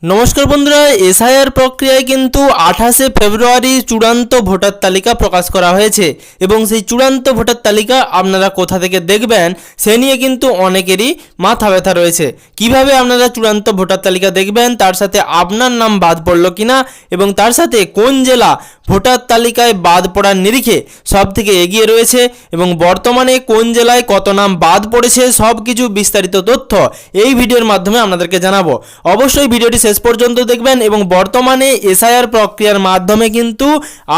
নমস্কার বন্ধুরা, এসআইআর প্রক্রিয়ায় কিন্তু 28শে ফেব্রুয়ারি চূড়ান্ত ভোটার তালিকা প্রকাশ করা হয়েছে এবং সেই চূড়ান্ত ভোটার তালিকা আপনারা কোথা থেকে দেখবেন সে নিয়ে কিন্তু অনেকেরই মাথা ব্যথা রয়েছে। কিভাবে আপনারা চূড়ান্ত ভোটার তালিকা দেখবেন, তার সাথে আপনার নাম বাদ পড়লো কিনা এবং তার সাথে কোন জেলা ভোটার তালিকায় বাদ পড়ার নিরিখে সব থেকে এগিয়ে রয়েছে এবং বর্তমানে কোন জেলায় কত নাম বাদ পড়েছে সব কিছু বিস্তারিত তথ্য এই ভিডিওর মাধ্যমে আপনাদেরকে জানাবো। অবশ্যই ভিডিওটি শেষ পর্যন্ত দেখবেন এবং বর্তমানে এসআইআর প্রক্রিয়ার মাধ্যমে কিন্তু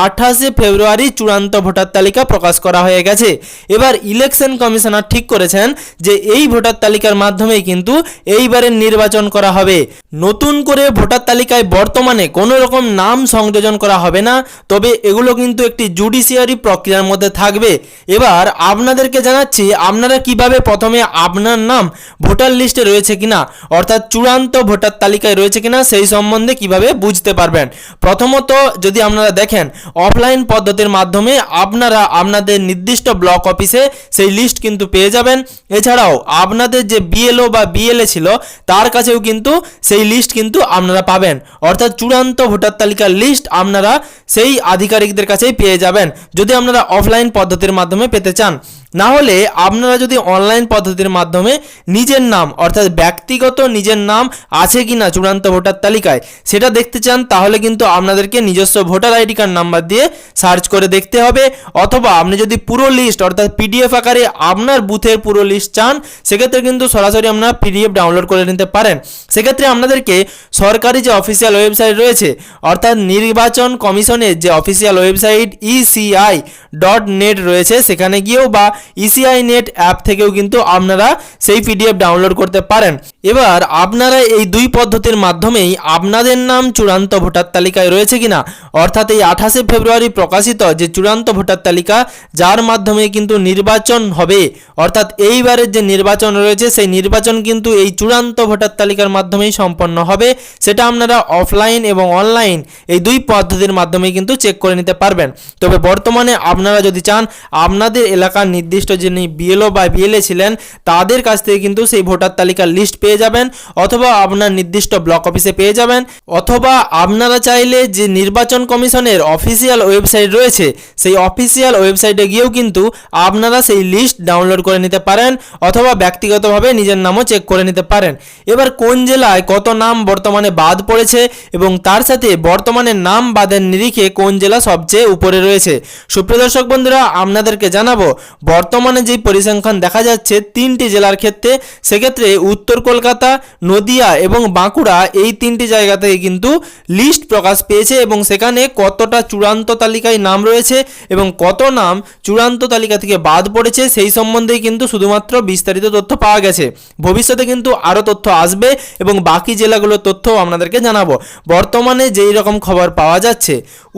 28শে ফেব্রুয়ারি চূড়ান্ত ভোটার তালিকা প্রকাশ করা হয়ে গেছে। এবার ইলেকশন কমিশনার ঠিক করেছেন যে এই ভোটার তালিকার মাধ্যমেই কিন্তু এইবারের নির্বাচন করা হবে। নতুন করে ভোটার তালিকায় বর্তমানে কোনো রকম নাম সংযোজন করা হবে না, তবে এগুলো কিন্তু একটি জুডিশিয়ারি প্রক্রিয়ার মধ্যে থাকবে। এবার আপনাদেরকে জানাচ্ছি আপনারা কিভাবে প্রথমে আপনার নাম ভোটার লিস্টে রয়েছে কিনা অর্থাৎ চূড়ান্ত ভোটার তালিকায় রয়েছে কিনা সেই সম্বন্ধে কিভাবে বুঝতে পারবেন। প্রথমত যদি আপনারা দেখেন অফলাইন পদ্ধতির মাধ্যমে আপনারা আপনাদের নির্দিষ্ট ব্লক অফিসে সেই লিস্ট কিন্তু পেয়ে যাবেন। এছাড়াও আপনাদের যে বিএলও বা বিএলএ ছিল তার কাছেও কিন্তু সেই লিস্ট কিন্তু আপনারা পাবেন, অর্থাৎ চূড়ান্ত ভোটার তালিকার লিস্ট আপনারা সেই আধিকারিকদের কাছেই পেয়ে যাবেন যদি আপনারা অফলাইন পদ্ধতির মাধ্যমে পেতে চান। না হলে আপনারা যদি অনলাইন পদ্ধতির মাধ্যমে নিজের নাম অর্থাৎ ব্যক্তিগত নিজের নাম আছে কিনা চূড়ান্ত ভোটার তালিকায় সেটা দেখতে চান, তাহলে কিন্তু আপনাদেরকে নিজস্ব ভোটার আইডি কার্ড নাম্বার দিয়ে সার্চ করে দেখতে হবে। অথবা আপনি যদি পুরো লিস্ট অর্থাৎ পিডিএফ আকারে আপনার বুথের পুরো লিস্ট চান সেক্ষেত্রে কিন্তু সরাসরি আপনারা পিডিএফ ডাউনলোড করে নিতে পারেন। সেক্ষেত্রে আপনাদেরকে সরকারি যে অফিসিয়াল ওয়েবসাইট রয়েছে অর্থাৎ নির্বাচন কমিশনের যে অফিসিয়াল ওয়েবসাইট eci.net রয়েছে সেখানে গিয়েও বা ইসিআই নেট অ্যাপ থেকেও কিন্তু আপনারা সেই পিডিএফ ডাউনলোড করতে পারেন। এবার আপনারা এই দুই পদ্ধতির মাধ্যমেই আপনাদের নাম চূড়ান্ত ভোটার তালিকায় রয়েছে কিনা অর্থাৎ এই 28শে ফেব্রুয়ারি প্রকাশিত যে চূড়ান্ত ভোটার তালিকা যার মাধ্যমে কিন্তু নির্বাচন হবে অর্থাৎ এইবারের যে নির্বাচন রয়েছে সেই নির্বাচন কিন্তু এই চূড়ান্ত ভোটার তালিকার মাধ্যমেই সম্পন্ন হবে। সেটা আপনারা অফলাইন এবং অনলাইন এই দুই পদ্ধতির মাধ্যমেই কিন্তু চেক করে নিতে পারবেন। তবে বর্তমানে আপনারা যদি চান আপনাদের এলাকার নির্দিষ্ট যিনি বিএলও বা বিএলএ ছিলেন তাদের কাছ থেকে কিন্তু সেই ভোটার তালিকার লিস্ট পেয়ে যাবেন, অথবা আপনার নির্দিষ্ট ব্লক অফিসে পেয়ে যাবেন, অথবা আপনারা চাইলে যে নির্বাচন কমিশনের অফিসিয়াল ওয়েবসাইট রয়েছে সেই অফিসিয়াল ওয়েবসাইটে গিয়েও কিন্তু আপনারা সেই লিস্ট ডাউনলোড করে নিতে পারেন, অথবা ব্যক্তিগতভাবে নিজের নামও চেক করে নিতে পারেন। এবার কোন জেলায় কত নাম বর্তমানে বাদ পড়েছে এবং তার সাথে বর্তমানে নাম বাদের নিরিখে কোন জেলা সবচেয়ে উপরে রয়েছে, সুপ্রিয় দর্শক বন্ধুরা আপনাদেরকে জানাবো বর্তমানে যে পরিসংখ্যান দেখা যাচ্ছে 3টি জেলার ক্ষেত্রে, সেক্ষেত্রে উত্তর কলকাতা, নদিয়া এবং বাঁকুড়া এই 3টি জায়গা থেকে কিন্তু লিস্ট প্রকাশ পেয়েছে এবং সেখানে কতটা চূড়ান্ত তালিকায় নাম রয়েছে এবং কত নাম চূড়ান্ত তালিকা থেকে বাদ পড়েছে সেই সম্বন্ধেই কিন্তু শুধুমাত্র বিস্তারিত তথ্য পাওয়া গেছে। ভবিষ্যতে কিন্তু আরও তথ্য আসবে এবং বাকি জেলাগুলোর তথ্যও আপনাদেরকে জানাবো। বর্তমানে যেই রকম খবর পাওয়া যাচ্ছে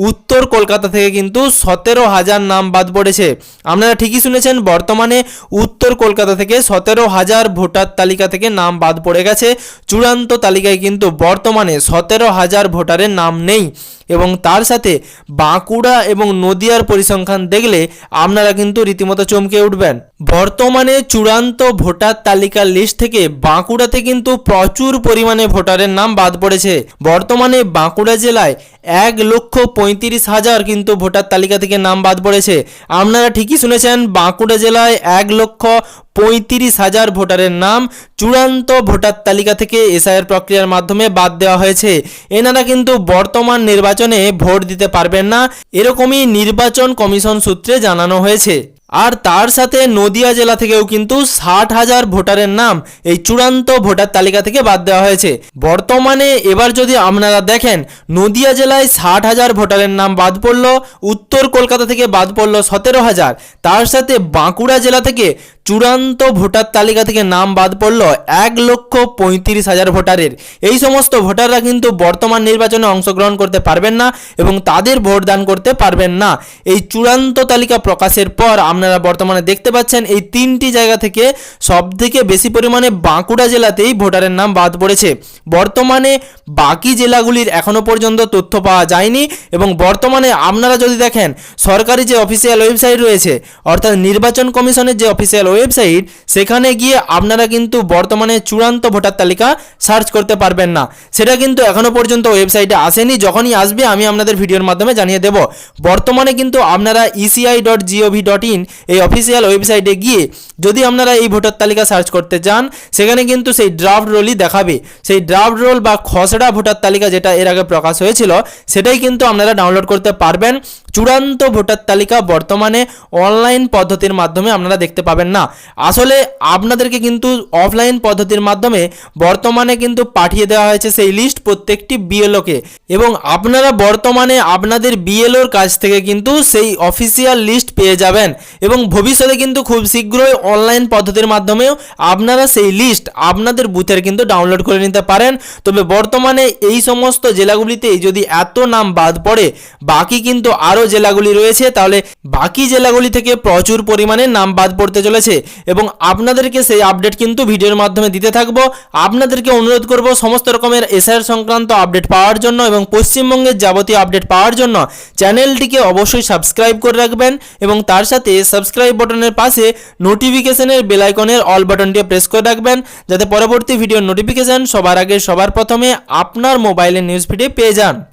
উত্তর কলকাতা থেকে কিন্তু 17,000 নাম বাদ পড়েছে। আপনারা ঠিকই শুনেছেন, বর্তমানে উত্তর কলকাতা থেকে 17,000 ভোটার তালিকা থেকে নাম বাদ পড়ে গেছে। চূড়ান্ত তালিকায় কিন্তু বর্তমানে 17,000 ভোটারের নাম নেই এবং তার সাথে বাঁকুড়া এবং নদিয়ার পরিসংখ্যান দেখলে আপনারা কিন্তু রীতিমতো চমকে উঠবেন। বর্তমানে চূড়ান্ত ভোটার তালিকার লিস্ট থেকে বাঁকুড়াতে কিন্তু প্রচুর পরিমাণে ভোটারের নাম বাদ পড়েছে। বর্তমানে বাঁকুড়া জেলায় 1,35,000 কিন্তু ভোটার তালিকা থেকে নাম বাদ পড়েছে। আপনারা ঠিকই শুনেছেন, বাঁকুড়া জেলায় 1,35,000 ভোটারের নাম চূড়ান্ত ভোটার তালিকা থেকে এসআইআর প্রক্রিয়ার মাধ্যমে বাদ দেওয়া হয়েছে। এনারা কিন্তু বর্তমান নির্বাচনে ভোট দিতে পারবেন না, এরকমই নির্বাচন কমিশন সূত্রে জানানো হয়েছে। আর তার সাথে নদিয়া জেলা থেকেও কিন্তু 60,000 ভোটারের নাম এই চূড়ান্ত ভোটার তালিকা থেকে বাদ দেওয়া হয়েছে। বর্তমানে এবার যদি আপনারা দেখেন নদিয়া জেলায় 60,000 ভোটারের নাম বাদ পড়ল, উত্তর কলকাতা থেকে বাদ পড়ল 17,000, তার সাথে বাঁকুড়া জেলা থেকে চূড়ান্ত ভোটার তালিকা থেকে নাম বাদ পড়ল 1,35,000 ভোটারের। এই সমস্ত ভোটাররা কিন্তু বর্তমান নির্বাচনে অংশগ্রহণ করতে পারবেন না এবং তাদের ভোট দান করতে পারবেন না। এই চূড়ান্ত তালিকা প্রকাশের পর আপনারা বর্তমানে দেখতে পাচ্ছেন এই 3টি জায়গা থেকে সবথেকে বেশি পরিমাণে বাঁকুড়া জেলাতেই ভোটারের নাম বাদ পড়েছে। বর্তমানে বাকি জেলাগুলির এখনো পর্যন্ত তথ্য পাওয়া যায়নি এবং বর্তমানে আপনারা যদি দেখেন সরকারি যে অফিসিয়াল ওয়েবসাইট রয়েছে অর্থাৎ নির্বাচন কমিশনের যে অফিসিয়াল ওয়েবসাইট, সেখানে গিয়ে আপনারা কিন্তু বর্তমানে চূড়ান্ত ভোটার তালিকা সার্চ করতে পারবেন না। সেটা কিন্তু এখনো পর্যন্ত ওয়েবসাইটে আসেনি, যখনই আসবে আমি আপনাদের ভিডিওর মাধ্যমে জানিয়ে দেব। বর্তমানে কিন্তু আপনারা eci.gov.in এই অফিসিয়াল ওয়েবসাইটে গিয়ে যদি আপনারা এই ভোটার তালিকা সার্চ করতে চান, সেখানে কিন্তু সেই ড্রাফট রোলই দেখাবে। সেই ড্রাফট রোল বা খসড়া ভোটার তালিকা যেটা এর আগে প্রকাশ হয়েছিল, সেটাই কিন্তু আপনারা ডাউনলোড করতে পারবেন। চূড়ান্ত ভোটার তালিকা বর্তমানে অনলাইন পদ্ধতির মাধ্যমে আপনারা দেখতে পাবেন না। আসলে আপনাদেরকে কিন্তু অফলাইন পদ্ধতির মাধ্যমে বর্তমানে কিন্তু পাঠিয়ে দেওয়া হয়েছে সেই লিস্ট প্রত্যেকটি বিএলওকে, এবং আপনারা বর্তমানে আপনাদের বিএলওর কাছ থেকে কিন্তু সেই অফিসিয়াল লিস্ট পেয়ে যাবেন, এবং ভবিষ্যতে কিন্তু খুব শীঘ্রই অনলাইন পদ্ধতির মাধ্যমেও আপনারা সেই লিস্ট আপনাদের বুথের কিন্তু ডাউনলোড করে নিতে পারেন। তবে বর্তমানে এই সমস্ত জেলাগুলিতেই যদি এত নাম বাদ পড়ে, বাকি কিন্তু আরও জেলাগুলি রয়েছে, তাহলে বাকি জেলাগুলি থেকে প্রচুর পরিমাণে নাম বাদ পড়তে চলেছে, এবং আপনাদেরকে সেই আপডেট কিন্তু ভিডিওর মাধ্যমে দিতে থাকবো। আপনাদেরকে অনুরোধ করব সমস্ত রকমের এসআইআর সংক্রান্ত আপডেট পাওয়ার জন্য এবং পশ্চিমবঙ্গের যাবতীয় আপডেট পাওয়ার জন্য চ্যানেলটিকে অবশ্যই সাবস্ক্রাইব করে রাখবেন, এবং তার সাথে সাবস্ক্রাইব বাটনের পাশে নোটিফিকেশনের বেল আইকনের অল বাটনটি প্রেস করে রাখবেন, যাতে পরবর্তী ভিডিওর নোটিফিকেশন সবার আগে সবার প্রথমে আপনার মোবাইলের নিউজ ফিডে পেয়ে যান।